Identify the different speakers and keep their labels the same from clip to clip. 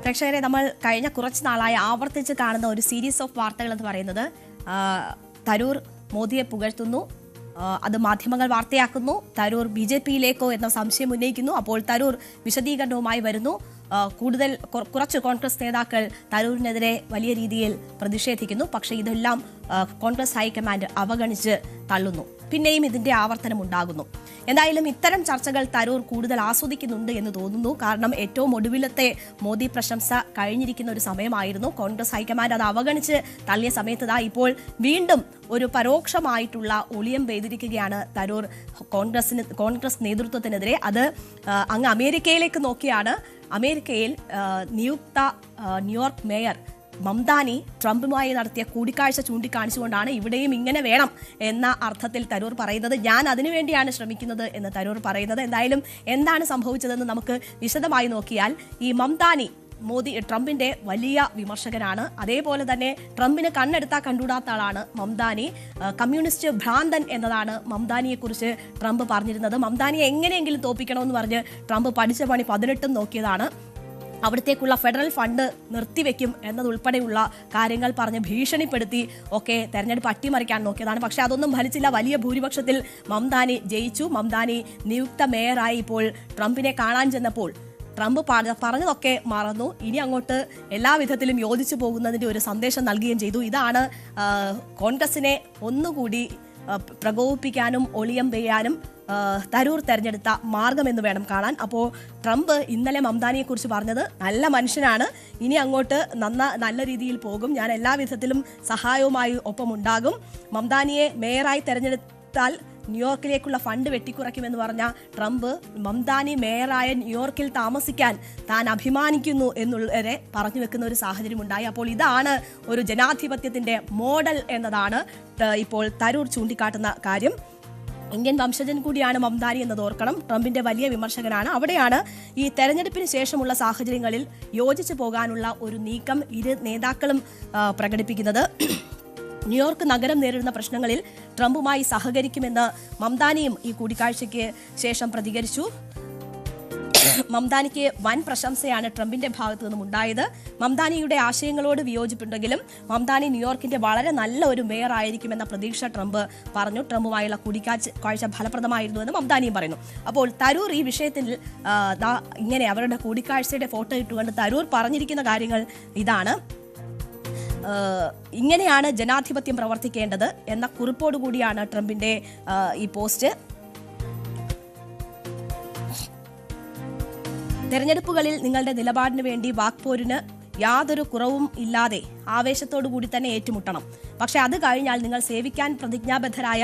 Speaker 1: പ്രേക്ഷകരെ, നമ്മൾ കഴിഞ്ഞ കുറച്ച് നാളായി ആവർത്തിച്ച് കാണുന്ന ഒരു സീരീസ് ഓഫ് വാർത്തകൾ എന്ന് പറയുന്നത് തരൂർ മോദിയെ പുകഴ്ത്തുന്നു, അത് മാധ്യമങ്ങൾ വാർത്തയാക്കുന്നു. തരൂർ BJP-യിലേക്കോ എന്ന സംശയം ഉന്നയിക്കുന്നു. അപ്പോൾ തരൂർ വിശദീകരണവുമായി വരുന്നു. കുറച്ച് കോൺഗ്രസ് നേതാക്കൾ തരൂരിനെതിരെ വലിയ രീതിയിൽ പ്രതിഷേധിക്കുന്നു. പക്ഷേ ഇതെല്ലാം കോൺഗ്രസ് ഹൈക്കമാൻഡ് അവഗണിച്ച് തള്ളുന്നു. പിന്നെയും ഇതിന്റെ ആവർത്തനം ഉണ്ടാകുന്നു. എന്തായാലും ഇത്തരം ചർച്ചകൾ തരൂർ കൂടുതൽ ആസ്വദിക്കുന്നുണ്ട് എന്ന് തോന്നുന്നു. കാരണം ഏറ്റവും ഒടുവിലത്തെ മോദി പ്രശംസ കഴിഞ്ഞിരിക്കുന്ന ഒരു സമയമായിരുന്നു. കോൺഗ്രസ് ഹൈക്കമാൻഡ് അത് അവഗണിച്ച് തള്ളിയ സമയത്ത് ഇപ്പോൾ വീണ്ടും ഒരു പരോക്ഷമായിട്ടുള്ള ഒളിയം പെയ്തിരിക്കുകയാണ് തരൂർ കോൺഗ്രസ് നേതൃത്വത്തിനെതിരെ. അത് അങ്ങ് അമേരിക്കയിലേക്ക് നോക്കിയാണ്. അമേരിക്കയിൽ നിയുക്ത ന്യൂയോർക്ക് മേയർ മംദാനി ട്രംപുമായി നടത്തിയ കൂടിക്കാഴ്ച ചൂണ്ടിക്കാണിച്ചുകൊണ്ടാണ് ഇവിടെയും ഇങ്ങനെ വേണം എന്ന അർത്ഥത്തിൽ തരൂർ പറയുന്നത്. ഞാൻ അതിനുവേണ്ടിയാണ് ശ്രമിക്കുന്നത് എന്ന് തരൂർ പറയുന്നത്. എന്തായാലും എന്താണ് സംഭവിച്ചതെന്ന് നമുക്ക് വിശദമായി നോക്കിയാൽ, ഈ മംദാനി ട്രംപിന്റെ വലിയ വിമർശകനാണ്. അതേപോലെ തന്നെ ട്രംപിന് കണ്ണെടുത്താൽ കണ്ടുകൂടാത്ത ആളാണ് മംദാനി. കമ്മ്യൂണിസ്റ്റ് ഭ്രാന്തൻ എന്നതാണ് മംദാനിയെക്കുറിച്ച് ട്രംപ് പറഞ്ഞിരുന്നത്. മംദാനിയെ എങ്ങനെയെങ്കിലും തോപ്പിക്കണമെന്ന് പറഞ്ഞ് ട്രംപ് പഠിച്ച പണി 18 നോക്കിയതാണ്. അവിടത്തേക്കുള്ള ഫെഡറൽ ഫണ്ട് നിർത്തിവെക്കും എന്നതുൾപ്പെടെയുള്ള കാര്യങ്ങൾ പറഞ്ഞ് ഭീഷണിപ്പെടുത്തി ഒക്കെ തെരഞ്ഞെടുപ്പ് അട്ടിമറിക്കാൻ നോക്കിയതാണ്. പക്ഷെ അതൊന്നും ഫലിച്ചില്ല. വലിയ ഭൂരിപക്ഷത്തിൽ മംദാനി ജയിച്ചു. മംദാനി നിയുക്ത മേയറായി ഇപ്പോൾ ട്രംപിനെ കാണാൻ ചെന്നപ്പോൾ ട്രംപ് പറഞ്ഞതൊക്കെ മറന്നു. ഇനി അങ്ങോട്ട് എല്ലാവിധത്തിലും യോജിച്ചു പോകുന്നതിന്റെ ഒരു സന്ദേശം നൽകുകയും ചെയ്തു. ഇതാണ് കോൺഗ്രസിനെ ഒന്നുകൂടി പ്രകോപിപ്പിക്കാനും ഒളിയം പെയ്യാനും തരൂർ തെരഞ്ഞെടുത്ത മാർഗമെന്ന് വേണം കാണാൻ. അപ്പോൾ ട്രംപ് ഇന്നലെ മംദാനിയെക്കുറിച്ച് പറഞ്ഞത്, നല്ല മനുഷ്യനാണ്, ഇനി അങ്ങോട്ട് നല്ല രീതിയിൽ പോകും, ഞാൻ എല്ലാവിധത്തിലും സഹായവുമായി ഒപ്പമുണ്ടാകും. മംദാനിയെ മേയറായി തെരഞ്ഞെടുത്താൽ ന്യൂയോർക്കിലേക്കുള്ള ഫണ്ട് വെട്ടിക്കുറയ്ക്കുമെന്ന് പറഞ്ഞ ട്രംപ് മംദാനി മേയറായ ന്യൂയോർക്കിൽ താമസിക്കാൻ താൻ അഭിമാനിക്കുന്നു എന്നുള്ളവരെ പറഞ്ഞു വെക്കുന്ന ഒരു സാഹചര്യം ഉണ്ടായി. അപ്പോൾ ഇതാണ് ഒരു ജനാധിപത്യത്തിന്റെ മോഡൽ എന്നതാണ് ഇപ്പോൾ തരൂർ ചൂണ്ടിക്കാട്ടുന്ന കാര്യം. ഇന്ത്യൻ വംശജൻ കൂടിയാണ് മംദാനി എന്നത് ഓർക്കണം. ട്രംപിന്റെ വലിയ വിമർശകനാണ്. അവിടെയാണ് ഈ തെരഞ്ഞെടുപ്പിന് ശേഷമുള്ള സാഹചര്യങ്ങളിൽ യോജിച്ചു പോകാനുള്ള ഒരു നീക്കം ഇരു നേതാക്കളും പ്രകടിപ്പിക്കുന്നത്. ന്യൂയോർക്ക് നഗരം നേരിടുന്ന പ്രശ്നങ്ങളിൽ ട്രംപുമായി സഹകരിക്കുമെന്ന് മംദാനിയും ഈ കൂടിക്കാഴ്ചയ്ക്ക് ശേഷം പ്രതികരിച്ചു. മംദാനിക്ക് വൻ പ്രശംസയാണ് ട്രംപിന്റെ ഭാഗത്തു നിന്നും ഉണ്ടായത്. മംദാനിയുടെ ആശയങ്ങളോട് വിയോജിപ്പുണ്ടെങ്കിലും മംദാനി ന്യൂയോർക്കിന്റെ വളരെ നല്ല ഒരു മേയർ ആയിരിക്കുമെന്ന പ്രതീക്ഷ ട്രംപ് പറഞ്ഞു. ട്രംപുമായുള്ള കൂടിക്കാഴ്ച ഫലപ്രദമായിരുന്നു എന്ന് മംദാനിയും പറയുന്നു. അപ്പോൾ തരൂർ ഈ വിഷയത്തിൽ ഇങ്ങനെ അവരുടെ കൂടിക്കാഴ്ചയുടെ ഫോട്ടോ ഇട്ടുകൊണ്ട് തരൂർ പറഞ്ഞിരിക്കുന്ന കാര്യങ്ങൾ ഇതാണ്. ഇങ്ങനെയാണ് ജനാധിപത്യം പ്രവർത്തിക്കേണ്ടത് എന്ന കുറിപ്പോടുകൂടിയാണ് ട്രംപിന്റെ ഈ പോസ്റ്റ്. തെരഞ്ഞെടുപ്പുകളിൽ നിങ്ങളുടെ നിലപാടിന് വേണ്ടി വാക്പോരിന് യാതൊരു കുറവും ഇല്ലാതെ ആവേശത്തോടു കൂടി തന്നെ ഏറ്റുമുട്ടണം. പക്ഷെ അത് കഴിഞ്ഞാൽ നിങ്ങൾ സേവിക്കാൻ പ്രതിജ്ഞാബദ്ധരായ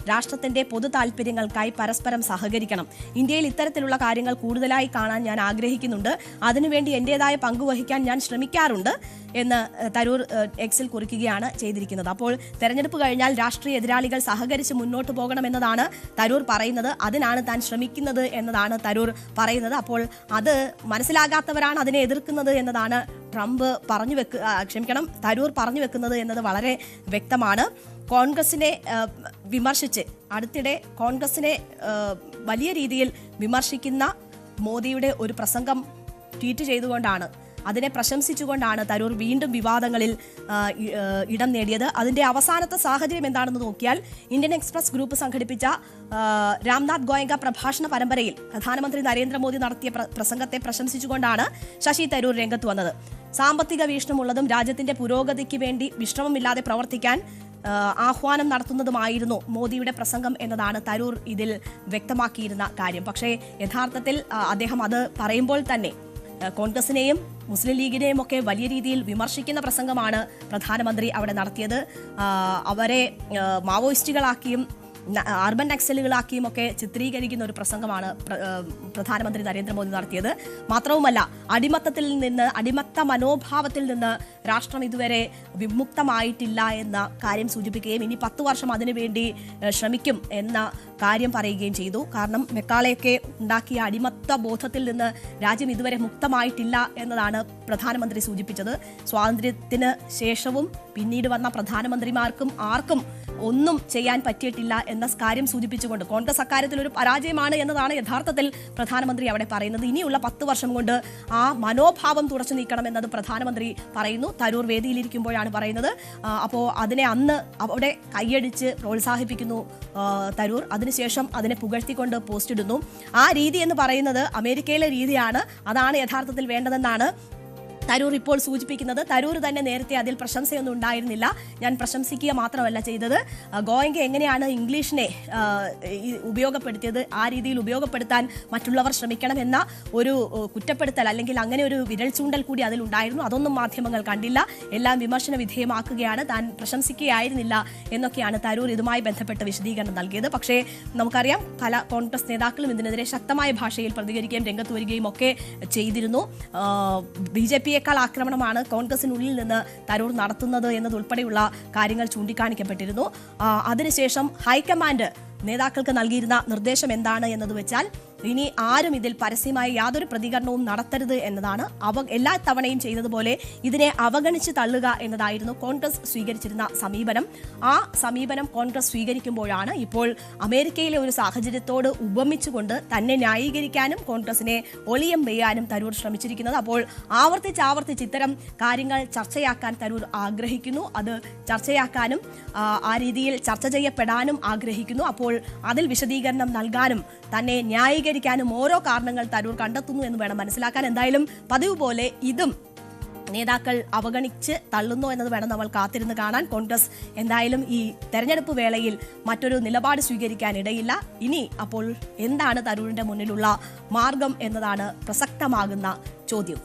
Speaker 1: രാഷ്ട്രത്തിന്റെ പൊതു താല്പര്യങ്ങൾക്കായി പരസ്പരം സഹകരിക്കണം. ഇന്ത്യയിൽ ഇത്തരത്തിലുള്ള കാര്യങ്ങൾ കൂടുതലായി കാണാൻ ഞാൻ ആഗ്രഹിക്കുന്നുണ്ട്. അതിനുവേണ്ടി എന്റേതായ പങ്കുവഹിക്കാൻ ഞാൻ ശ്രമിക്കാറുണ്ട് എന്ന് തരൂർ എക്സിൽ കുറിക്കുകയാണ് ചെയ്തിരിക്കുന്നത്. അപ്പോൾ തെരഞ്ഞെടുപ്പ് കഴിഞ്ഞാൽ രാഷ്ട്രീയ എതിരാളികൾ സഹകരിച്ച് മുന്നോട്ട് പോകണമെന്നതാണ് തരൂർ പറയുന്നത്. അതിനാണ് താൻ ശ്രമിക്കുന്നത് എന്നതാണ് തരൂർ പറയുന്നത്. അപ്പോൾ അത് മനസ്സിലാകാത്തവരാണ് അതിനെ എതിർക്കുന്നത് എന്നതാണ് തരൂർ പറഞ്ഞു വെക്കുന്നത് എന്നത് വളരെ വ്യക്തമാണ്. കോൺഗ്രസിനെ വിമർശിച്ച് അടുത്തിടെ കോൺഗ്രസിനെ വലിയ രീതിയിൽ വിമർശിക്കുന്ന മോദിയുടെ ഒരു പ്രസംഗം ട്വീറ്റ് ചെയ്തുകൊണ്ടാണ്, അതിനെ പ്രശംസിച്ചുകൊണ്ടാണ് തരൂർ വീണ്ടും വിവാദങ്ങളിൽ ഇടം നേടിയത്. അതിന്റെ അവസാനത്തെ സാഹചര്യം എന്താണെന്ന് നോക്കിയാൽ, ഇന്ത്യൻ എക്സ്പ്രസ് ഗ്രൂപ്പ് സംഘടിപ്പിച്ച രാംനാഥ് ഗോയങ്ക പ്രഭാഷണ പരമ്പരയിൽ പ്രധാനമന്ത്രി നരേന്ദ്രമോദി നടത്തിയ പ്രസംഗത്തെ പ്രശംസിച്ചുകൊണ്ടാണ് ശശി തരൂർ രംഗത്ത് വന്നത്. സാമ്പത്തിക വീക്ഷണമുള്ളതും രാജ്യത്തിന്റെ പുരോഗതിക്ക് വേണ്ടി വിശ്രമമില്ലാതെ പ്രവർത്തിക്കാൻ ആഹ്വാനം നടത്തുന്നതുമായിരുന്നു മോദിയുടെ പ്രസംഗം എന്നതാണ് തരൂർ ഇതിൽ വ്യക്തമാക്കിയിരുന്ന കാര്യം. പക്ഷേ യഥാർത്ഥത്തിൽ അദ്ദേഹം അത് പറയുമ്പോൾ തന്നെ കോൺഗ്രസിനെയും മുസ്ലിം ലീഗിനെയും ഒക്കെ വലിയ രീതിയിൽ വിമർശിക്കുന്ന പ്രസംഗമാണ് പ്രധാനമന്ത്രി അവിടെ നടത്തിയത്. അവരെ മാവോയിസ്റ്റുകളാക്കിയും അർബൻ നക്സലുകളാക്കിയും ഒക്കെ ചിത്രീകരിക്കുന്ന ഒരു പ്രസംഗമാണ് പ്രധാനമന്ത്രി നരേന്ദ്രമോദി നടത്തിയത്. മാത്രവുമല്ല, അടിമത്ത മനോഭാവത്തിൽ നിന്ന് രാഷ്ട്രം ഇതുവരെ വിമുക്തമായിട്ടില്ല എന്ന കാര്യം സൂചിപ്പിക്കുകയും ഇനി 10 വർഷം അതിനുവേണ്ടി ശ്രമിക്കും എന്ന കാര്യം പറയുകയും ചെയ്തു. കാരണം മെക്കാളെയൊക്കെ ഉണ്ടാക്കിയ അടിമത്ത ബോധത്തിൽ നിന്ന് രാജ്യം ഇതുവരെ മുക്തമായിട്ടില്ല എന്നതാണ് പ്രധാനമന്ത്രി സൂചിപ്പിച്ചത്. സ്വാതന്ത്ര്യത്തിന് ശേഷവും പിന്നീട് വന്ന പ്രധാനമന്ത്രിമാർക്കും ആർക്കും ഒന്നും ചെയ്യാൻ പറ്റിയിട്ടില്ല എന്ന കാര്യം സൂചിപ്പിച്ചുകൊണ്ട് കോൺഗ്രസ് അക്കാര്യത്തിൽ ഒരു പരാജയമാണ് എന്നതാണ് യഥാർത്ഥത്തിൽ പ്രധാനമന്ത്രി അവിടെ പറയുന്നത്. ഇനിയുള്ള 10 വർഷം കൊണ്ട് ആ മനോഭാവം തുടച്ചു നീക്കണം എന്നത് പ്രധാനമന്ത്രി പറയുന്നു. തരൂർ വേദിയിലിരിക്കുമ്പോഴാണ് പറയുന്നത്. അപ്പോൾ അതിനെ അന്ന് അവിടെ കൈയടിച്ച് പ്രോത്സാഹിപ്പിക്കുന്നു തരൂർ. അതിനുശേഷം അതിനെ പുകഴ്ത്തിക്കൊണ്ട് പോസ്റ്റ് ഇടുന്നു. ആ രീതി എന്ന് പറയുന്നത് അമേരിക്കയിലെ രീതിയാണ്, അതാണ് യഥാർത്ഥത്തിൽ വേണ്ടതെന്നാണ് തരൂർ ഇപ്പോൾ സൂചിപ്പിക്കുന്നത്. തരൂർ തന്നെ നേരത്തെ അതിൽ പ്രശംസയൊന്നും ഉണ്ടായിരുന്നില്ല. ഞാൻ പ്രശംസിക്കുക മാത്രമല്ല ചെയ്തത്, ഗോയങ്ക എങ്ങനെയാണ് ഇംഗ്ലീഷിനെ ഉപയോഗപ്പെടുത്തിയത്, ആ രീതിയിൽ ഉപയോഗപ്പെടുത്താൻ മറ്റുള്ളവർ ശ്രമിക്കണം എന്ന ഒരു കുറ്റപ്പെടുത്തൽ അല്ലെങ്കിൽ അങ്ങനെ ഒരു വിരൽ ചൂണ്ടൽ കൂടി അതിലുണ്ടായിരുന്നു. അതൊന്നും മാധ്യമങ്ങൾ കണ്ടില്ല. എല്ലാം വിമർശന വിധേയമാക്കുകയാണ്, താൻ പ്രശംസിക്കുകയായിരുന്നില്ല എന്നൊക്കെയാണ് തരൂർ ഇതുമായി ബന്ധപ്പെട്ട് വിശദീകരണം നൽകിയത്. പക്ഷേ നമുക്കറിയാം, പല കോൺഗ്രസ് നേതാക്കളും ഇതിനെതിരെ ശക്തമായ ഭാഷയിൽ പ്രതികരിക്കുകയും രംഗത്ത് വരികയും ഒക്കെ ചെയ്തിരുന്നു. BJP ആക്രമണമാണ് കോൺഗ്രസിനുള്ളിൽ നിന്ന് തരൂർ നടത്തുന്നത് എന്നതുൾപ്പെടെയുള്ള കാര്യങ്ങൾ ചൂണ്ടിക്കാണിക്കപ്പെട്ടിരുന്നു. അതിനുശേഷം ഹൈക്കമാൻഡ് നേതാക്കൾക്ക് നൽകിയിരുന്ന നിർദ്ദേശം എന്താണ് എന്നത് വെച്ചാൽ ഇനി ആരും ഇതിൽ പരസ്യമായി യാതൊരു പ്രതികരണവും നടത്തരുത് എന്നതാണ്. എല്ലാ തവണയും ചെയ്തതുപോലെ ഇതിനെ അവഗണിച്ച് തള്ളുക എന്നതായിരുന്നു കോൺഗ്രസ് സ്വീകരിച്ചിരുന്ന സമീപനം. ആ സമീപനം കോൺഗ്രസ് സ്വീകരിക്കുമ്പോഴാണ് ഇപ്പോൾ അമേരിക്കയിലെ ഒരു സാഹചര്യത്തോട് ഉപമിച്ചുകൊണ്ട് തന്നെ ന്യായീകരിക്കാനും കോൺഗ്രസിനെ ഒളിയം വെയ്യാനും തരൂർ ശ്രമിച്ചിരിക്കുന്നത്. അപ്പോൾ ആവർത്തിച്ച് ഇത്തരം കാര്യങ്ങൾ ചർച്ചയാക്കാൻ തരൂർ ആഗ്രഹിക്കുന്നു. അത് ചർച്ചയാക്കാനും ആ രീതിയിൽ ചർച്ച ചെയ്യപ്പെടാനും ആഗ്രഹിക്കുന്നു. അപ്പോൾ അതിൽ വിശദീകരണം നൽകാനും തന്നെ ന്യായീകരിക്കാനും ഓരോ കാരണങ്ങൾ തരൂർ കണ്ടെത്തുന്നു എന്ന് വേണം മനസ്സിലാക്കാൻ. എന്തായാലും പതിവ് പോലെ ഇതും നേതാക്കൾ അവഗണിച്ച് തള്ളുന്നു എന്നത് വേണം നമ്മൾ കാത്തിരുന്ന് കാണാൻ. കോൺഗ്രസ് എന്തായാലും ഈ തെരഞ്ഞെടുപ്പ് വേളയിൽ മറ്റൊരു നിലപാട് സ്വീകരിക്കാൻ ഇടയില്ല. ഇനി അപ്പോൾ എന്താണ് തരൂരിന്റെ മുന്നിലുള്ള മാർഗം എന്നതാണ് പ്രസക്തമാകുന്ന ചോദ്യം.